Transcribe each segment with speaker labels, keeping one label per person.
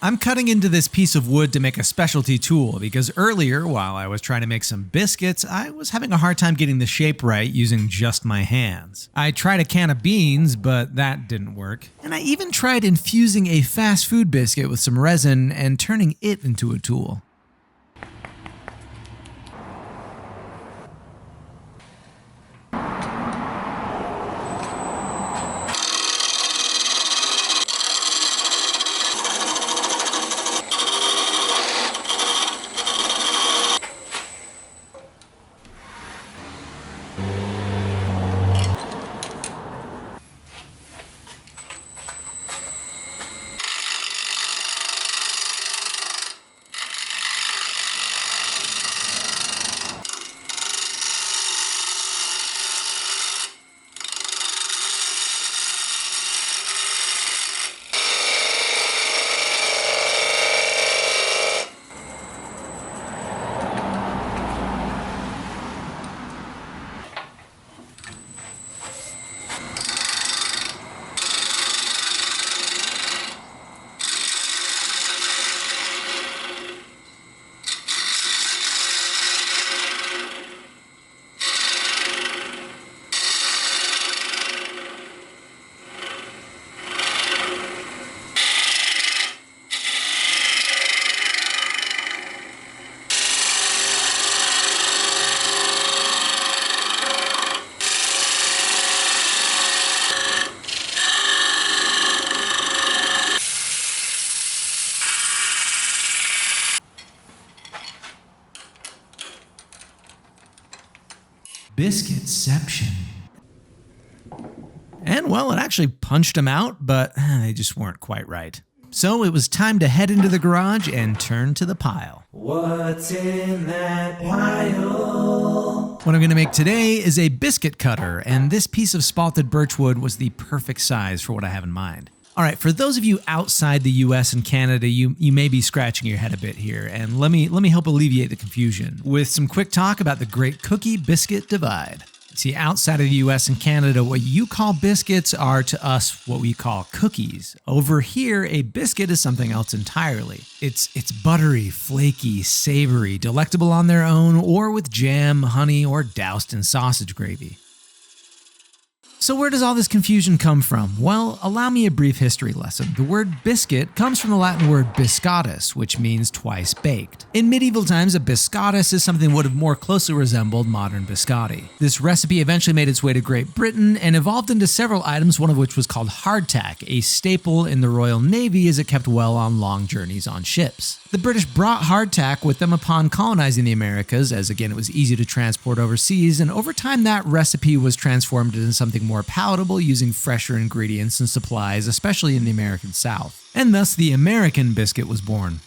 Speaker 1: I'm cutting into this piece of wood to make a specialty tool because earlier, while I was trying to make some biscuits, I was having a hard time getting the shape right using just my hands. I tried a can of beans, but that didn't work. And I even tried infusing a fast food biscuit with some resin and turning it into a tool. Biscuitception. And well, it actually punched them out, but they just weren't quite right. So it was time to head into the garage and turn to the pile. What's in that pile? What I'm going to make today is a biscuit cutter, and this piece of spalted birchwood was the perfect size for what I have in mind. All right, for those of you outside the US and Canada, you may be scratching your head a bit here, and let me help alleviate the confusion with some quick talk about the great cookie-biscuit divide. See, outside of the US and Canada, what you call biscuits are to us what we call cookies. Over here, a biscuit is something else entirely. It's buttery, flaky, savory, delectable on their own, or with jam, honey, or doused in sausage gravy. So where does all this confusion come from? Well, allow me a brief history lesson. The word biscuit comes from the Latin word biscottus, which means twice baked. In medieval times, a biscottus is something that would have more closely resembled modern biscotti. This recipe eventually made its way to Great Britain and evolved into several items, one of which was called hardtack, a staple in the Royal Navy as it kept well on long journeys on ships. The British brought hardtack with them upon colonizing the Americas, as again it was easy to transport overseas, and over time that recipe was transformed into something more palatable using fresher ingredients and supplies, especially in the American South. And thus the American biscuit was born.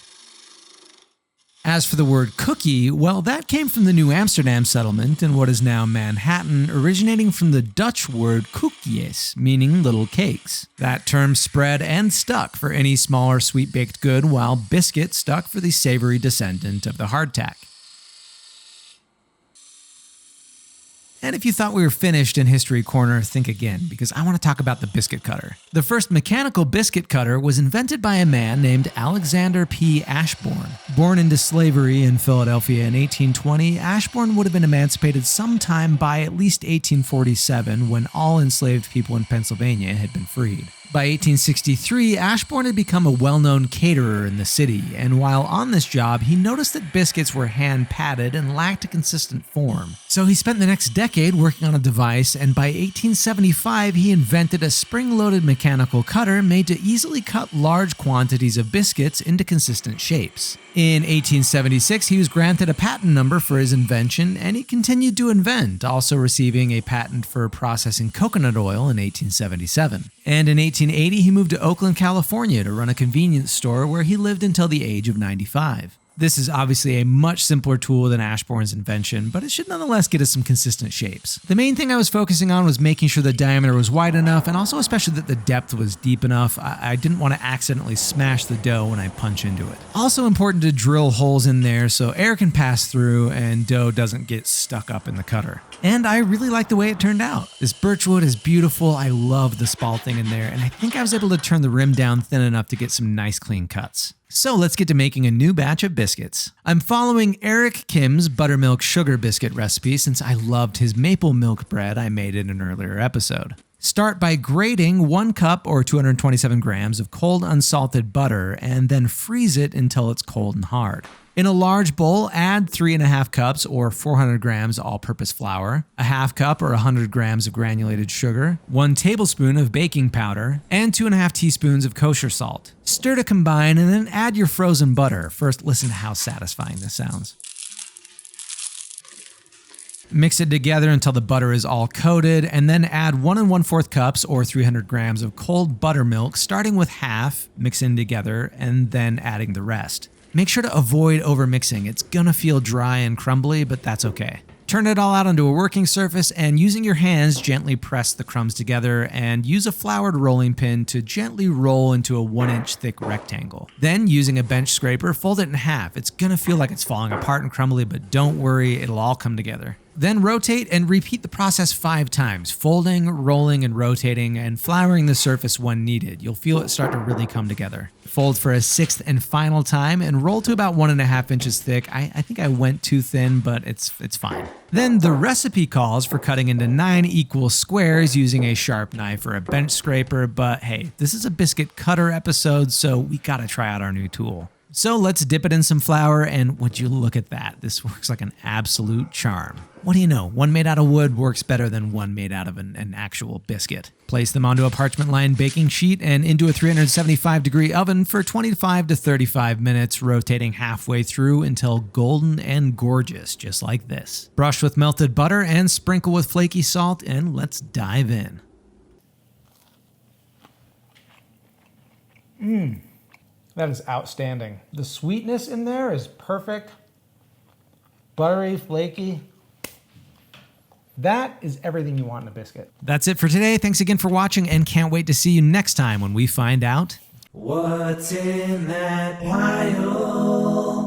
Speaker 1: As for the word cookie, well, that came from the New Amsterdam settlement in what is now Manhattan, originating from the Dutch word koekjes, meaning little cakes. That term spread and stuck for any smaller sweet-baked good, while biscuit stuck for the savory descendant of the hardtack. And if you thought we were finished in History Corner, think again, because I want to talk about the biscuit cutter. The first mechanical biscuit cutter was invented by a man named Alexander P. Ashbourne. Born into slavery in Philadelphia in 1820, Ashbourne would have been emancipated sometime by at least 1847, when all enslaved people in Pennsylvania had been freed. By 1863, Ashbourne had become a well-known caterer in the city, and while on this job, he noticed that biscuits were hand-patted and lacked a consistent form. So he spent the next decade working on a device, and by 1875, he invented a spring-loaded mechanical cutter made to easily cut large quantities of biscuits into consistent shapes. In 1876, he was granted a patent number for his invention, and he continued to invent, also receiving a patent for processing coconut oil in 1877. And in 1880, he moved to Oakland, California to run a convenience store where he lived until the age of 95. This is obviously a much simpler tool than Ashbourne's invention, but it should nonetheless get us some consistent shapes. The main thing I was focusing on was making sure the diameter was wide enough, and also especially that the depth was deep enough. I didn't want to accidentally smash the dough when I punch into it. Also important to drill holes in there so air can pass through and dough doesn't get stuck up in the cutter. And I really like the way it turned out. This birchwood is beautiful. I love the spalting in there, and I think I was able to turn the rim down thin enough to get some nice clean cuts. So let's get to making a new batch of biscuits. I'm following Eric Kim's buttermilk sugar biscuit recipe since I loved his maple milk bread I made in an earlier episode. Start by grating 1 cup or 227 grams of cold unsalted butter and then freeze it until it's cold and hard. In a large bowl, add 3.5 cups or 400 grams all-purpose flour, a half cup or 100 grams of granulated sugar, 1 tablespoon of baking powder, and 2.5 teaspoons of kosher salt. Stir to combine and then add your frozen butter. First, listen to how satisfying this sounds. Mix it together until the butter is all coated, and then add 1 1/4 cups or 300 grams of cold buttermilk, starting with half, mixing together, and then adding the rest. Make sure to avoid overmixing. It's gonna feel dry and crumbly, but that's okay. Turn it all out onto a working surface and using your hands, gently press the crumbs together and use a floured rolling pin to gently roll into a 1-inch thick rectangle. Then, using a bench scraper, fold it in half. It's gonna feel like it's falling apart and crumbly, but don't worry, it'll all come together. Then rotate and repeat the process 5 times, folding, rolling, and rotating, and flouring the surface when needed. You'll feel it start to really come together. Fold for a 6th and final time and roll to about 1.5 inches thick. I think I went too thin, but it's fine. Then the recipe calls for cutting into 9 equal squares using a sharp knife or a bench scraper, but hey, this is a biscuit cutter episode, so we gotta try out our new tool. So let's dip it in some flour, and would you look at that? This works like an absolute charm. What do you know? One made out of wood works better than one made out of an actual biscuit. Place them onto a parchment-lined baking sheet and into a 375-degree oven for 25 to 35 minutes, rotating halfway through until golden and gorgeous, just like this. Brush with melted butter and sprinkle with flaky salt, and let's dive in.
Speaker 2: That is outstanding. The sweetness in there is perfect. Buttery, flaky. That is everything you want in a biscuit.
Speaker 1: That's it for today. Thanks again for watching, and can't wait to see you next time when we find out what's in that pile.